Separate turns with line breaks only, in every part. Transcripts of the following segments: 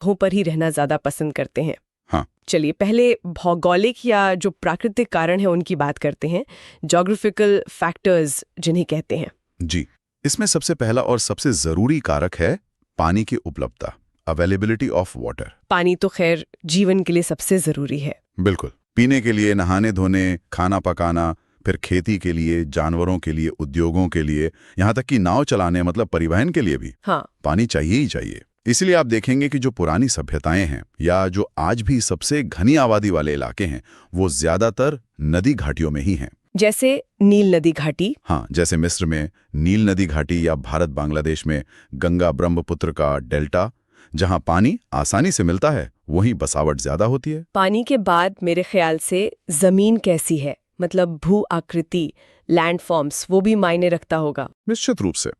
जगहों पर ही रहना ज्यादा पसंद करते हैं।
हाँ।
चलिए पहले भौगोलिक या जो प्राकृतिक कारण है उनकी बात करते हैं, ज्योग्राफिकल फैक्टर्स जिन्हें कहते हैं।
जी, इसमें सबसे पहला और सबसे जरूरी कारक है पानी की उपलब्धता, अवेलेबिलिटी ऑफ वाटर।
पानी तो खैर जीवन के लिए सबसे जरूरी है।
बिल्कुल, पीने के लिए, नहाने धोने, खाना पकाना, फिर खेती के लिए, जानवरों के लिए, उद्योगों के लिए, यहाँ तक कि नाव चलाने मतलब परिवहन के लिए भी
हाँ।
पानी चाहिए ही चाहिए। इसलिए आप देखेंगे कि जो पुरानी सभ्यताएं हैं या जो आज भी सबसे घनी आबादी वाले इलाके हैं, वो ज्यादातर नदी घाटियों में ही हैं।
जैसे नील नदी घाटी।
हाँ, जैसे मिस्र में नील नदी घाटी या भारत बांग्लादेश में गंगा ब्रह्मपुत्र का डेल्टा, जहाँ पानी आसानी से मिलता है वहीं बसावट ज्यादा होती है।
पानी के बाद मेरे ख्याल से जमीन कैसी है, मतलब भू आकृति, लैंडफॉर्म्स, वो भी मायने रखता होगा।
निश्चित रूप से।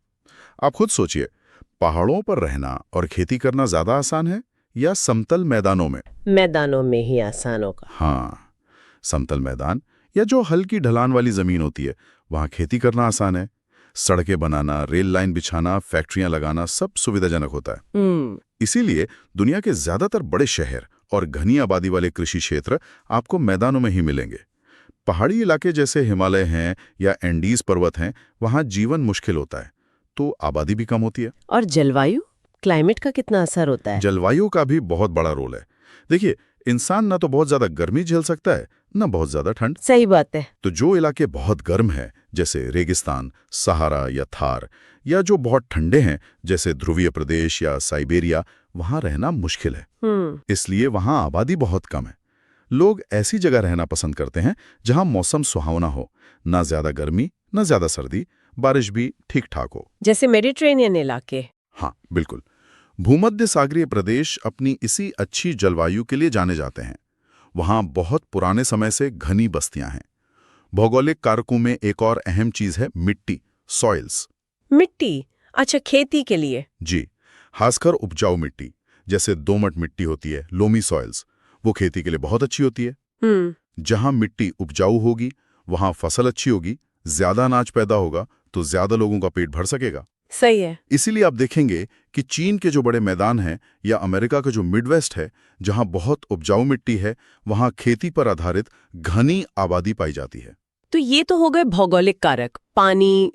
आप खुद सोचिए, पहाड़ों पर रहना और खेती करना ज्यादा आसान है या समतल मैदानों में?
मैदानों में ही आसान होगा।
हाँ, समतल मैदान या जो हल्की ढलान वाली जमीन होती है, वहां खेती करना आसान है। सड़कें बनाना, रेल लाइन बिछाना, फैक्ट्रियां लगाना सब सुविधाजनक होता है। इसीलिए दुनिया के ज्यादातर बड़े शहर और घनी आबादी वाले कृषि क्षेत्र आपको मैदानों में ही मिलेंगे। पहाड़ी इलाके जैसे हिमालय हैं या एंडीज पर्वत हैं, वहां जीवन मुश्किल होता है, तो आबादी भी कम होती है।
और जलवायु, क्लाइमेट का कितना असर होता है?
जलवायु का भी बहुत बड़ा रोल है। देखिए, इंसान ना तो बहुत ज्यादा गर्मी झेल सकता है, ना बहुत ज्यादा ठंड।
सही बात है।
तो जो इलाके बहुत गर्म हैं, जैसे रेगिस्तान, सहारा या थार, या जो बहुत ठंडे हैं, जैसे ध्रुवीय प्रदेश या साइबेरिया, वहां रहना मुश्किल है। इसलिए वहां आबादी बहुत कम है। लोग ऐसी जगह रहना पसंद करते हैं जहां मौसम सुहावना हो, ना ज्यादा गर्मी ना ज्यादा सर्दी, बारिश भी ठीक ठाक हो।
जैसे मेडिटेरेनियन इलाके।
हाँ, बिल्कुल। भूमध्य सागरीय प्रदेश अपनी इसी अच्छी जलवायु के लिए जाने जाते हैं। वहां बहुत पुराने समय से घनी बस्तियां हैं। भौगोलिक कारकों में एक और अहम चीज है मिट्टी, सॉइल्स।
मिट्टी, अच्छा, खेती के लिए।
जी, खासकर उपजाऊ मिट्टी, जैसे दोमट मिट्टी होती है, लोमी सॉइल्स, वो खेती के लिए बहुत अच्छी होती है। जहां मिट्टी उपजाऊ होगी, वहां फसल अच्छी होगी, ज्यादा अनाज पैदा होगा, तो ज्यादा लोगों का पेट भर सकेगा।
सही है।
इसीलिए आप देखेंगे कि चीन के जो बड़े मैदान हैं या अमेरिका का जो मिडवेस्ट है, जहां बहुत उपजाऊ मिट्टी है, वहां खेती पर आधारित घनी आबादी पाई जाती है।
तो ये तो हो गए भौगोलिक कारक, पानी,